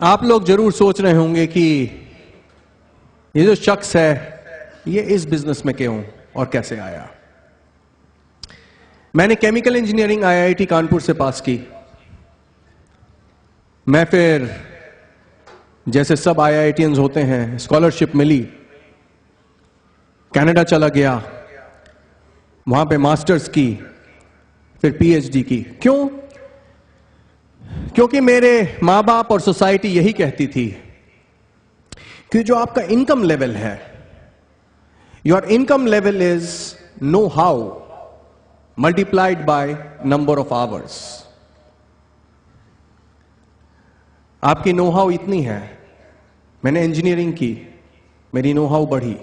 आप लोग जरूर सोच रहे होंगे कि ये जो शख्स है ये इस बिजनेस में क्यों और कैसे आया। मैंने केमिकल इंजीनियरिंग आईआईटी कानपुर से पास की। मैं फिर जैसे सब आईआईटीएंस होते हैं स्कॉलरशिप मिली, कनाडा चला गया, वहां पे मास्टर्स की, फिर पीएचडी की। क्यों? क्योंकि मेरे मां बाप और सोसाइटी यही कहती थी कि जो आपका इनकम लेवल है, your income level is know how multiplied by number of hours. आपकी नो हाउ इतनी है, मैंने इंजीनियरिंग की, मेरी नो हाउ बढ़ी,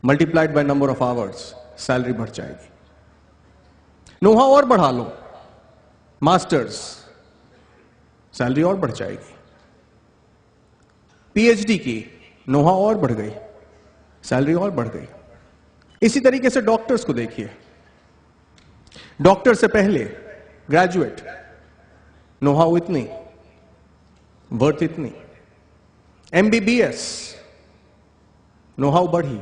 multiplied by number of hours, salary बढ़ जाएगी। नो हाउ और बढ़ा लो, मास्टर्स, सैलरी और बढ़ जाएगी। पीएचडी की, नो हाउ और बढ़ गई, सैलरी और बढ़ गई। इसी तरीके से डॉक्टर्स को देखिए, डॉक्टर से पहले ग्रेजुएट, नो हाउ इतनी, वर्थ इतनी। एमबीबीएस, नो हाउ बढ़ी,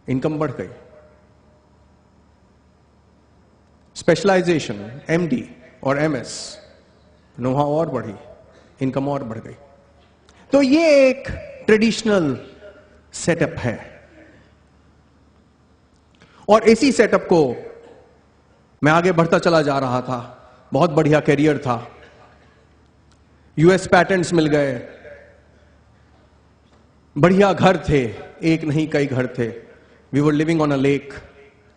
इनकम बढ़ गई। स्पेशलाइजेशन, एमडी और एमएस, नो हाउ और बढ़ी, इनकम और बढ़ गई। तो ये एक ट्रेडिशनल सेटअप है और इसी सेटअप को मैं आगे बढ़ता चला जा रहा था। बहुत बढ़िया कैरियर था, यूएस पैटेंट्स मिल गए, बढ़िया घर थे, एक नहीं कई घर थे। We were living on a lake,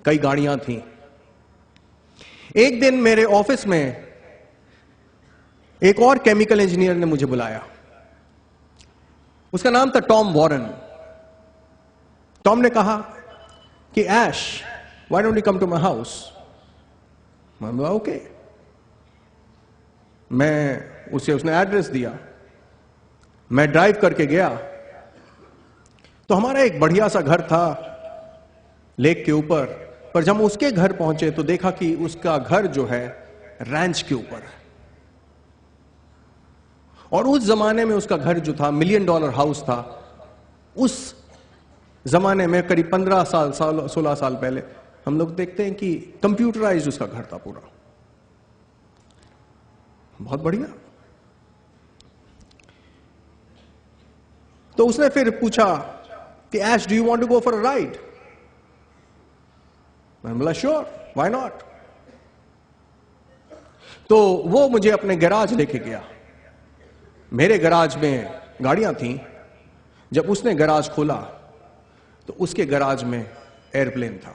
कई गाड़ियां थी। एक दिन मेरे ऑफिस में एक और केमिकल इंजीनियर ने मुझे बुलाया। उसका नाम था टॉम वॉरेन। टॉम ने कहा कि Ash, why don't you come to my house. मैं बोला ओके। उसने एड्रेस दिया, मैं ड्राइव करके गया तो हमारा एक बढ़िया सा घर था लेक के ऊपर। पर जब हम उसके घर पहुंचे तो देखा कि उसका घर जो है रैंच के ऊपर है। और उस जमाने में उसका घर जो था $1 मिलियन हाउस था। उस जमाने में करीब 15 साल 16 साल पहले हम लोग देखते हैं कि कंप्यूटराइज उसका घर था पूरा, बहुत बढ़िया। तो उसने फिर पूछा कि Ash, do you want to go for a ride. मैंने बोला श्योर, व्हाई नॉट। तो वो मुझे अपने गैराज लेके गया। मेरे गैराज में गाड़ियां थीं। जब उसने गैराज खोला तो उसके गैराज में एयरप्लेन था।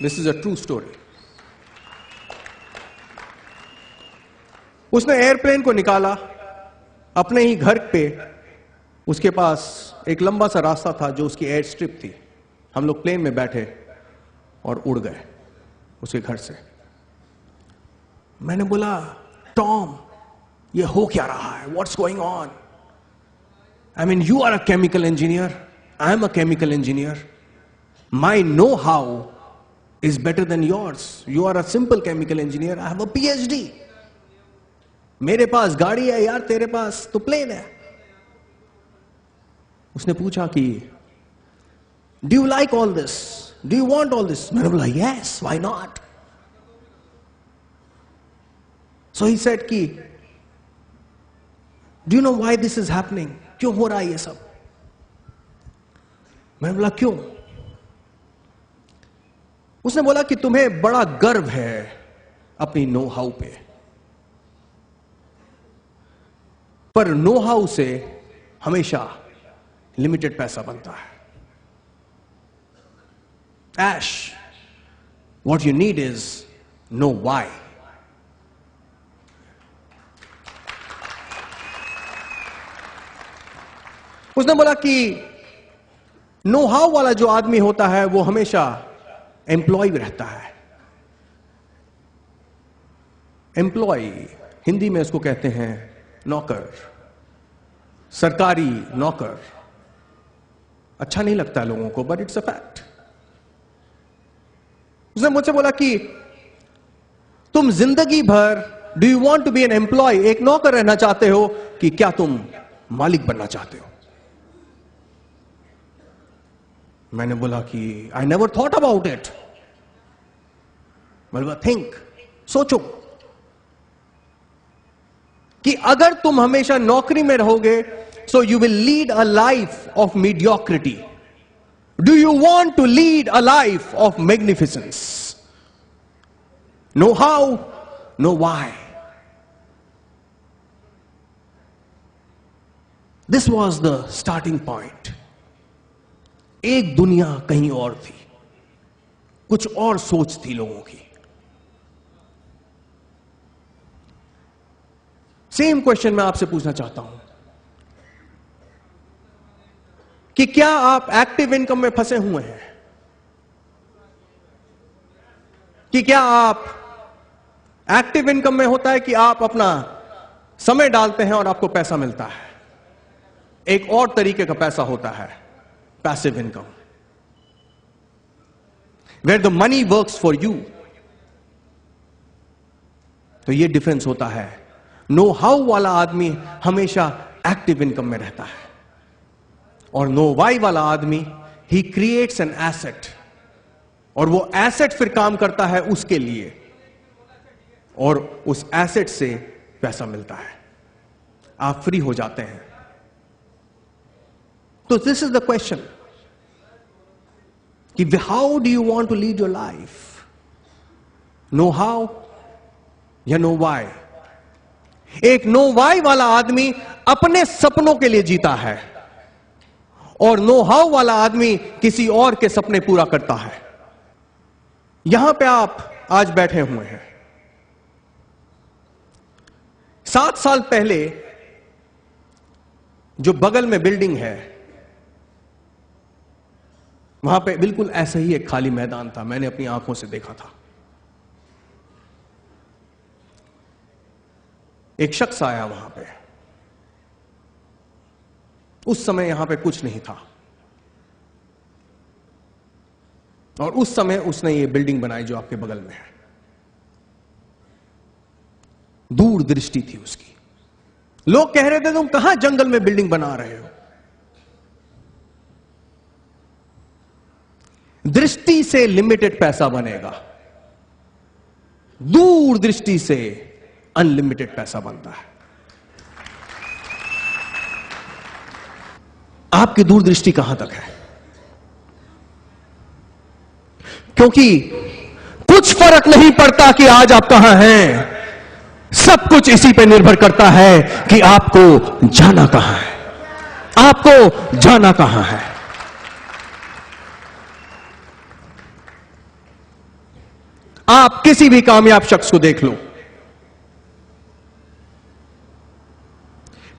This is a true story. उसने एयरप्लेन को निकाला अपने ही घर पे। उसके पास एक लंबा सा रास्ता था जो उसकी एयर स्ट्रिप थी। हम लोग प्लेन में बैठे और उड़ गए उसके घर से। मैंने बोला टॉम, ये हो क्या रहा है, what's going on. I mean you are a chemical engineer, I am a chemical engineer, my no how is better than yours. You are a simple chemical engineer, I have a PhD. मेरे पास गाड़ी है यार, तेरे पास तो plane है। उसने पूछा कि do you like all this, do you want all this. मैंने बोला yes, why not. So he said कि do you know why this is happening, क्यों हो रहा है ये सब। मैंने बोला क्यों। उसने बोला कि तुम्हें बड़ा गर्व है अपनी नो हाउ पे, पर नो हाउ से हमेशा लिमिटेड पैसा बनता है। Ash, what you need is know why. उसने बोला कि नो हाउ वाला जो आदमी होता है वो हमेशा एम्प्लॉय रहता है। एम्प्लॉय हिंदी में इसको कहते हैं नौकर, सरकारी नौकर। अच्छा नहीं लगता लोगों को, बट इट्स अ फैक्ट। उसने मुझसे बोला कि तुम जिंदगी भर do you want to be an employ, एक नौकर रहना चाहते हो, कि क्या तुम मालिक बनना चाहते हो? मैंने बोला कि I never thought about it. बोला थिंक, सोचो कि अगर तुम हमेशा नौकरी में रहोगे, so you will lead a life of mediocrity. Do you want to lead a life of magnificence? No how, no why. This was the starting point. एक दुनिया कहीं और थी, कुछ और सोच थी लोगों की। सेम क्वेश्चन मैं आपसे पूछना चाहता हूं कि क्या आप एक्टिव इनकम में फंसे हुए हैं? कि क्या आप एक्टिव इनकम में होता है कि आप अपना समय डालते हैं और आपको पैसा मिलता है? एक और तरीके का पैसा होता है passive income, where the money works for you. तो यह डिफरेंस होता है। नो हाउ वाला आदमी हमेशा एक्टिव इनकम में रहता है, और नो वाई वाला आदमी ही क्रिएट्स एन एसेट, और वो एसेट फिर काम करता है उसके लिए, और उस एसेट से पैसा मिलता है, आप फ्री हो जाते हैं। तो दिस इज द क्वेश्चन कि how do you want to lead your life? No how या नो वाई? एक नो वाई वाला आदमी अपने सपनों के लिए जीता है, और नो हाउ वाला आदमी किसी और के सपने पूरा करता है। यहां पे आप आज बैठे हुए हैं। 7 साल पहले जो बगल में बिल्डिंग है, वहां पे बिल्कुल ऐसा ही एक खाली मैदान था, मैंने अपनी आंखों से देखा था। एक शख्स आया वहां पे, उस समय यहां पे कुछ नहीं था, और उस समय उसने ये बिल्डिंग बनाई जो आपके बगल में है। दूर दृष्टि थी उसकी। लोग कह रहे थे तुम कहां जंगल में बिल्डिंग बना रहे हो? दृष्टि से लिमिटेड पैसा बनेगा, दूर दृष्टि से अनलिमिटेड पैसा बनता है। आपकी दूरदृष्टि कहां तक है? क्योंकि कुछ फर्क नहीं पड़ता कि आज आप कहां हैं, सब कुछ इसी पे निर्भर करता है कि आपको जाना कहां है, आपको जाना कहां है। आप किसी भी कामयाब शख्स को देख लो।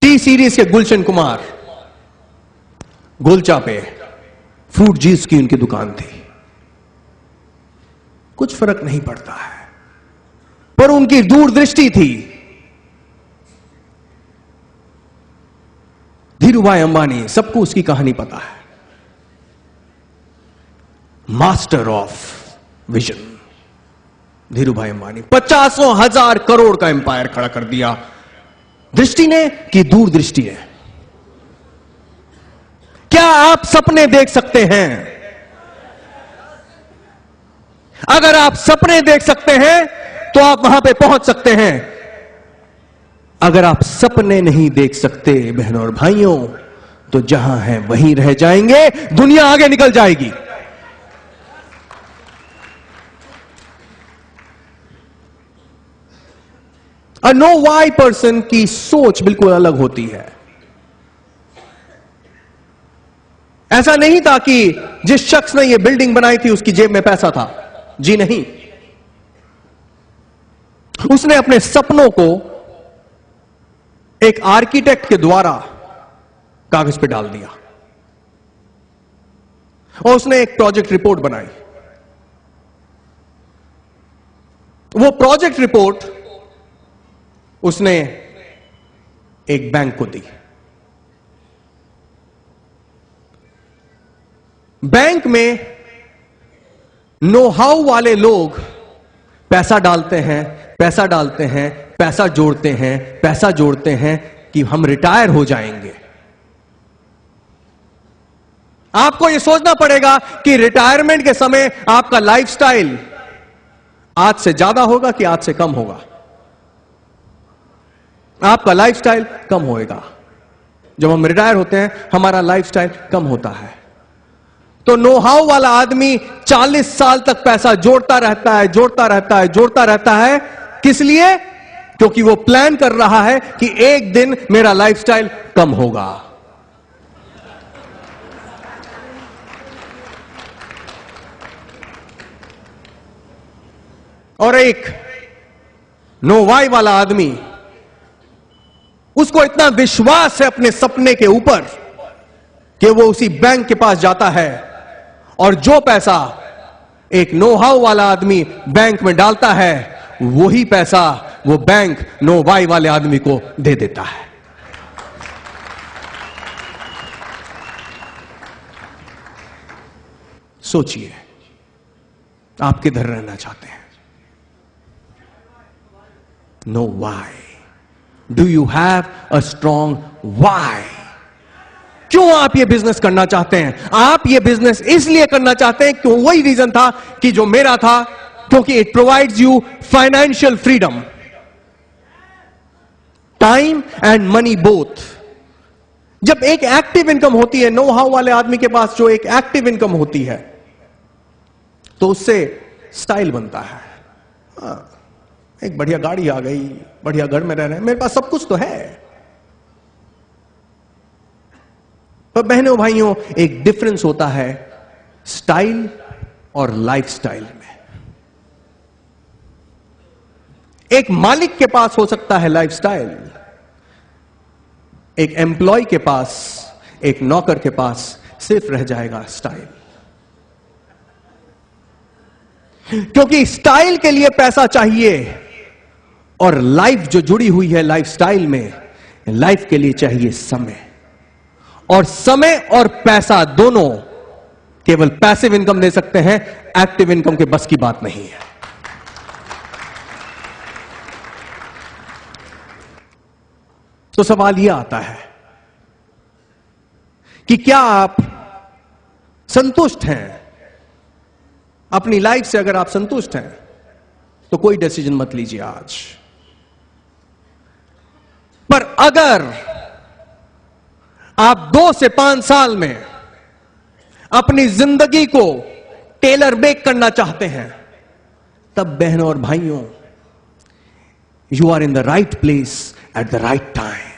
टी सीरीज के गुलशन कुमार, गोलचा पे फ्रूट जूस की उनकी दुकान थी। कुछ फर्क नहीं पड़ता है, पर उनकी दूरदृष्टि थी। धीरूभाई अंबानी, सबको उसकी कहानी पता है, master of vision. Dhirubhai Ambani 50,000 crore का एम्पायर खड़ा कर दिया। दृष्टि ने कि दूरदृष्टि है। क्या आप सपने देख सकते हैं? अगर आप सपने देख सकते हैं तो आप वहां पे पहुंच सकते हैं। अगर आप सपने नहीं देख सकते बहनों और भाइयों, तो जहां हैं वहीं रह जाएंगे, दुनिया आगे निकल जाएगी। अ नो वाई पर्सन की सोच बिल्कुल अलग होती है। ऐसा नहीं था कि जिस शख्स ने यह बिल्डिंग बनाई थी उसकी जेब में पैसा था, जी नहीं। उसने अपने सपनों को एक आर्किटेक्ट के द्वारा कागज पे डाल दिया, और उसने एक प्रोजेक्ट रिपोर्ट बनाई। वो प्रोजेक्ट रिपोर्ट उसने एक बैंक को दी। बैंक में नो हाउ वाले लोग पैसा डालते हैं, पैसा डालते हैं, पैसा जोड़ते हैं कि हम रिटायर हो जाएंगे। आपको यह सोचना पड़ेगा कि रिटायरमेंट के समय आपका लाइफस्टाइल आज से ज्यादा होगा कि आज से कम होगा। आपका लाइफस्टाइल कम होएगा। जब हम रिटायर होते हैं हमारा लाइफस्टाइल कम होता है। तो नो हाउ वाला आदमी 40 साल तक पैसा जोड़ता रहता है। किस लिए? क्योंकि वो प्लान कर रहा है कि एक दिन मेरा लाइफस्टाइल कम होगा। और एक नो वाई वाला आदमी, उसको इतना विश्वास है अपने सपने के ऊपर कि वो उसी बैंक के पास जाता है और जो पैसा एक नो हाउ वाला आदमी बैंक में डालता है वही पैसा वो बैंक नो वाई वाले आदमी को दे देता है। सोचिए, आप किधर रहना चाहते हैं? Know why. Do you have a strong why? क्यों आप ये बिजनेस करना चाहते हैं? आप ये बिजनेस इसलिए करना चाहते हैं क्यों? वही रीजन था कि जो मेरा था, क्योंकि it provides you financial freedom, time and money both. जब एक एक्टिव इनकम होती है, नो हाउ वाले आदमी के पास जो एक एक्टिव इनकम होती है, तो उससे स्टाइल बनता है। एक बढ़िया गाड़ी आ गई, बढ़िया घर में रह रहे हैं, मेरे पास सब कुछ तो है। पर बहनों भाइयों, एक डिफरेंस होता है स्टाइल और लाइफस्टाइल में। एक मालिक के पास हो सकता है लाइफस्टाइल, एक एम्प्लॉय के पास, एक नौकर के पास सिर्फ रह जाएगा स्टाइल। क्योंकि स्टाइल के लिए पैसा चाहिए और लाइफ जो जुड़ी हुई है लाइफस्टाइल में, लाइफ के लिए चाहिए समय। और समय और पैसा दोनों केवल पैसिव इनकम दे सकते हैं, एक्टिव इनकम के बस की बात नहीं है। तो सवाल यह आता है कि क्या आप संतुष्ट हैं अपनी लाइफ से? अगर आप संतुष्ट हैं तो कोई डिसीजन मत लीजिए आज। पर अगर आप 2 से 5 साल में अपनी जिंदगी को टेलर मेक करना चाहते हैं, तब बहनों और भाइयों, you are in the right place at the right time.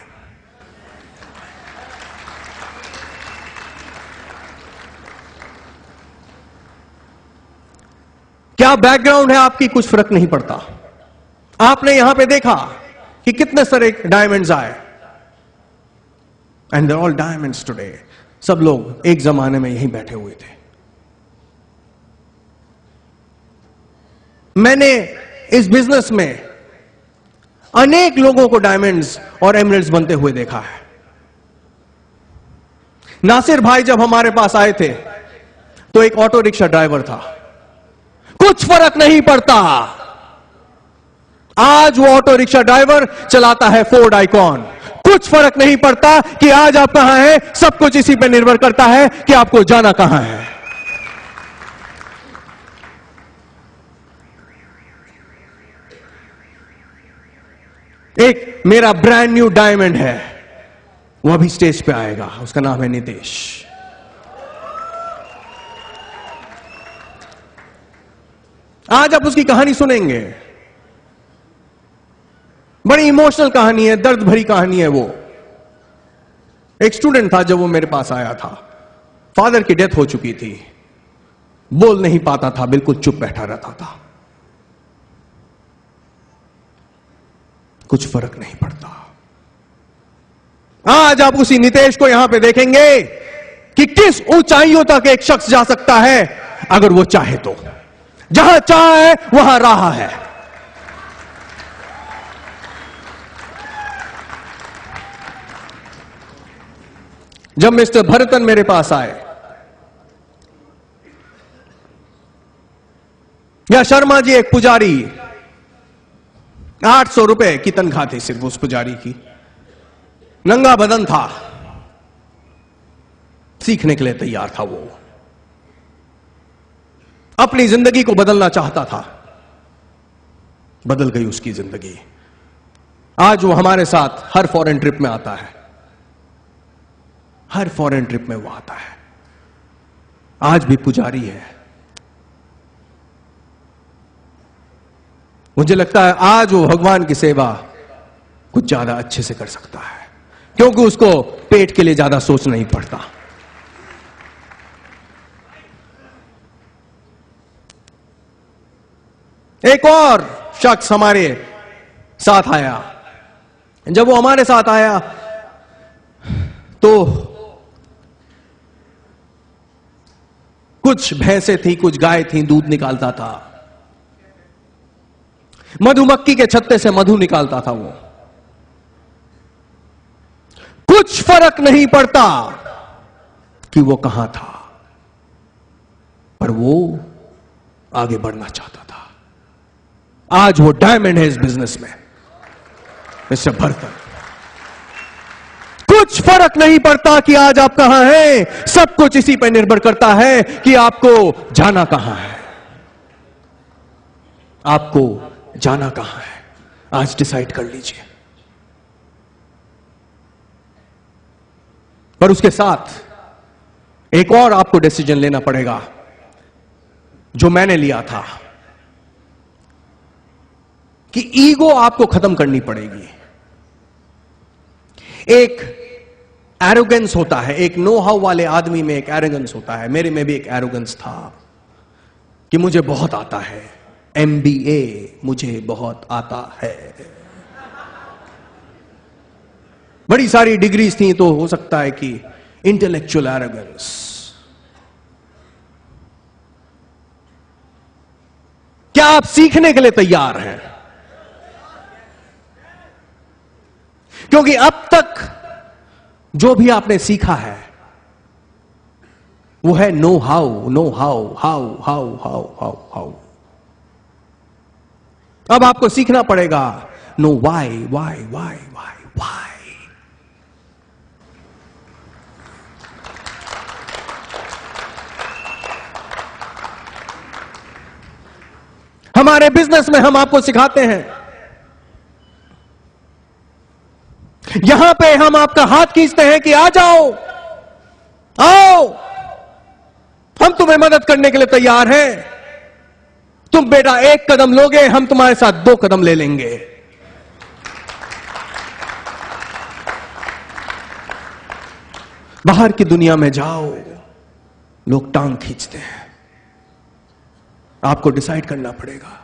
क्या बैकग्राउंड है आपकी, कुछ फर्क नहीं पड़ता। आपने यहां पे देखा कि कितने सारे डायमंड्स आए, and they all diamonds today. सब लोग एक जमाने में यहीं बैठे हुए थे। मैंने इस बिजनेस में अनेक लोगों को डायमंड्स और एमरल्ड्स बनते हुए देखा है। नासिर भाई जब हमारे पास आए थे तो एक ऑटो रिक्शा ड्राइवर था। कुछ फर्क नहीं पड़ता, आज वो ऑटो रिक्शा ड्राइवर चलाता है फोर्ड आइकॉन। कुछ फर्क नहीं पड़ता कि आज आप कहां हैं, सब कुछ इसी पे निर्भर करता है कि आपको जाना कहां है। एक मेरा ब्रांड न्यू डायमंड है, वो अभी स्टेज पे आएगा, उसका नाम है नितेश। आज आप उसकी कहानी सुनेंगे, बड़ी इमोशनल कहानी है, दर्द भरी कहानी है। वो एक स्टूडेंट था जब वो मेरे पास आया था। फादर की डेथ हो चुकी थी, बोल नहीं पाता था, बिल्कुल चुप बैठा रहता था। कुछ फर्क नहीं पड़ता। आज आप उसी नितेश को यहां पे देखेंगे कि किस ऊंचाइयों तक एक शख्स जा सकता है अगर वो चाहे तो। जहां चाहे वहां राह है। जब मिस्टर भरतन मेरे पास आए या शर्मा जी एक पुजारी 800 रुपए की तनख्वाह थी सिर्फ उस पुजारी की। नंगा बदन था, सीखने के लिए तैयार था। वो अपनी जिंदगी को बदलना चाहता था, बदल गई उसकी जिंदगी। आज वो हमारे साथ हर फॉरेन ट्रिप में आता है, हर फॉरेन ट्रिप में वो आता है। आज भी पुजारी है। मुझे लगता है आज वो भगवान की सेवा कुछ ज्यादा अच्छे से कर सकता है, क्योंकि उसको पेट के लिए ज्यादा सोचना नहीं पड़ता। एक और शख्स हमारे साथ आया। जब वो हमारे साथ आया तो कुछ भैंसें थी, कुछ गाय थी, दूध निकालता था। मधुमक्खी के छत्ते से मधु निकालता था वो। कुछ फर्क नहीं पड़ता कि वो कहां था, पर वो आगे बढ़ना चाहता था। आज वो डायमंड है इस बिजनेस में, मिस्टर बर्तन। कुछ फर्क नहीं पड़ता कि आज आप कहां हैं, सब कुछ इसी पर निर्भर करता है कि आपको जाना कहां है। आपको जाना कहां है, आज डिसाइड कर लीजिए। पर उसके साथ एक और आपको डिसीजन लेना पड़ेगा, जो मैंने लिया था, कि ईगो आपको खत्म करनी पड़ेगी। एक एरोगेंस होता है, एक नो हाउ वाले आदमी में एक एरोगेंस होता है। मेरे में भी एक एरोगेंस था कि मुझे बहुत आता है, MBA मुझे बहुत आता है। बड़ी सारी डिग्रीज थी, तो हो सकता है कि इंटेलेक्चुअल एरोगेंस। क्या आप सीखने के लिए तैयार हैं? क्योंकि अब तक जो भी आपने सीखा है वो है know how, know how, how how how how how. अब आपको सीखना पड़ेगा know why, why why why why. हमारे बिजनेस में हम आपको सिखाते हैं, यहां पे हम आपका हाथ खींचते हैं कि आ जाओ, आओ, हम तुम्हें मदद करने के लिए तैयार हैं। तुम बेटा एक कदम लोगे, हम तुम्हारे साथ 2 कदम ले लेंगे। बाहर की दुनिया में जाओ, लोग टांग खींचते हैं। आपको डिसाइड करना पड़ेगा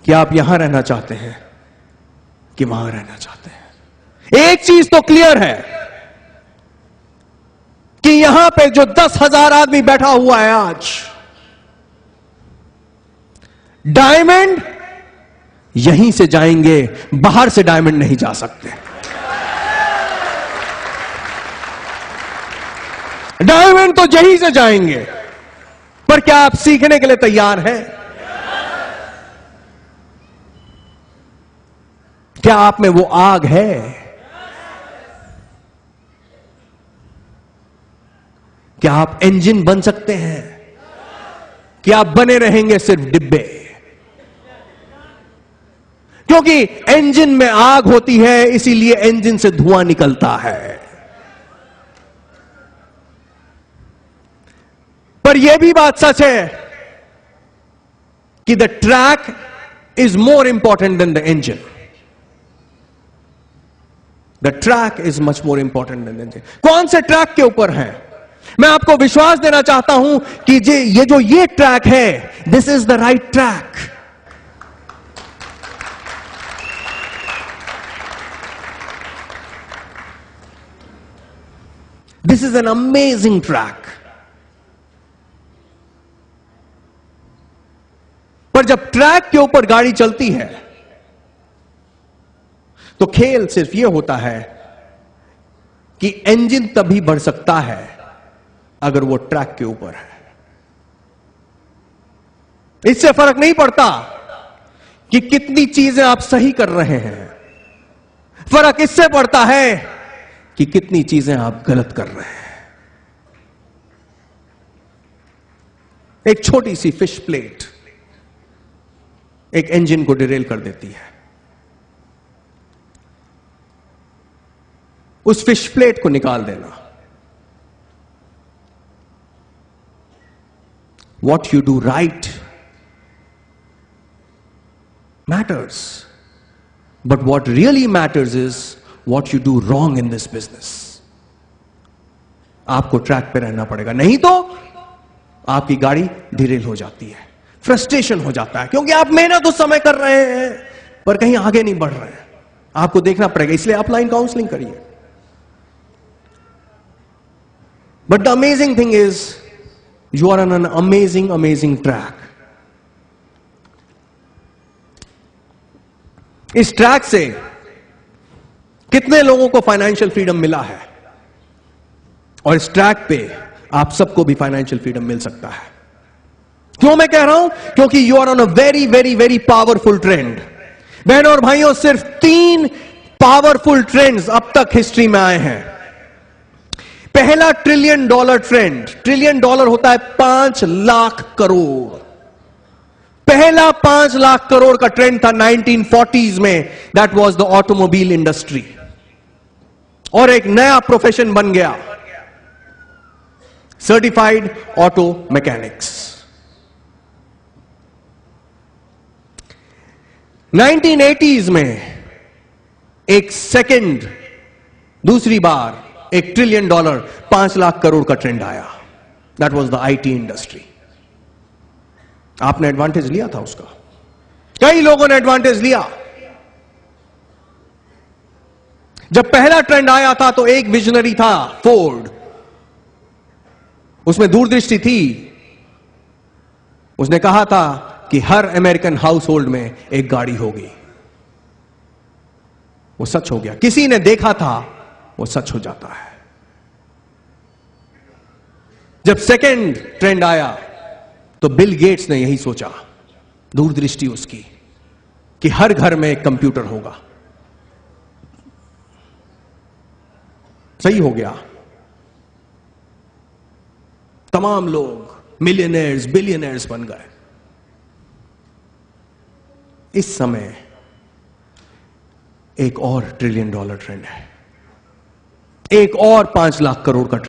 कि आप यहां रहना चाहते हैं कि वहां रहना चाहते हैं। एक चीज तो क्लियर है कि यहां पे जो 10,000 आदमी बैठा हुआ है आज, डायमंड यहीं से जाएंगे, बाहर से डायमंड नहीं जा सकते। डायमंड तो यहीं से जाएंगे, पर क्या आप सीखने के लिए तैयार हैं? क्या आप में वो आग है? क्या आप इंजन बन सकते हैं? क्या आप बने रहेंगे सिर्फ डिब्बे? क्योंकि इंजन में आग होती है, इसीलिए इंजन से धुआं निकलता है। पर यह भी बात सच है कि the track is more important than the engine. The track is much more important than the engine. कौन से ट्रैक के ऊपर है? मैं आपको विश्वास देना चाहता हूं कि ये जो ट्रैक है, this is the right track. This is an amazing track. पर जब ट्रैक के ऊपर गाड़ी चलती है तो खेल सिर्फ यह होता है कि इंजन तभी बढ़ सकता है अगर वो ट्रैक के ऊपर है। इससे फर्क नहीं पड़ता कि कितनी चीजें आप सही कर रहे हैं, फर्क इससे पड़ता है कि कितनी चीजें आप गलत कर रहे हैं। एक छोटी सी फिश प्लेट एक इंजन को डिरेल कर देती है। उस फिश प्लेट को निकाल देना। What you do right matters, but what really matters is what you do wrong in this business. आपको ट्रैक पे रहना पड़ेगा, नहीं तो आपकी गाड़ी डिरेल हो जाती है, फ्रस्ट्रेशन हो जाता है, क्योंकि आप मेहनत उस समय कर रहे हैं पर कहीं आगे नहीं बढ़ रहे हैं। आपको देखना पड़ेगा, इसलिए अपलाइन काउंसलिंग करिए। But the amazing thing is, you are on an amazing track. इस ट्रैक से कितने लोगों को फाइनेंशियल फ्रीडम मिला है, और इस ट्रैक पे आप सबको भी फाइनेंशियल फ्रीडम मिल सकता है। क्यों मैं कह रहा हूं? क्योंकि you are on a very powerful trend. बहनों और भाइयों, सिर्फ 3 पावरफुल ट्रेंड्स अब तक हिस्ट्री में आए हैं। पहला $1 ट्रिलियन ट्रेंड, $1 ट्रिलियन होता है 5 लाख करोड़। पहला 5 लाख करोड़ का ट्रेंड था 1940s में, that was the automobile industry, और एक नया प्रोफेशन बन गया, सर्टिफाइड ऑटो मैकेनिक्स। 1980s में एक सेकंड, दूसरी बार $1 ट्रिलियन 5 लाख करोड़ का ट्रेंड आया। That was the IT industry. आपने एडवांटेज लिया था उसका, कई लोगों ने एडवांटेज लिया। जब पहला ट्रेंड आया था तो एक विजनरी था, फोर्ड। उसमें दूरदृष्टि थी। उसने कहा था कि हर अमेरिकन हाउस होल्ड में एक गाड़ी होगी। वो सच हो गया। किसी ने देखा था, वो सच हो जाता है। जब सेकेंड ट्रेंड आया तो बिल गेट्स ने यही सोचा, दूरदृष्टि उसकी, कि हर घर में एक कंप्यूटर होगा। सही हो गया। तमाम लोग मिलियनेयर्स, बिलियनेयर्स बन गए। इस समय एक और $1 ट्रिलियन ट्रेंड है, एक और 5 लाख करोड़ का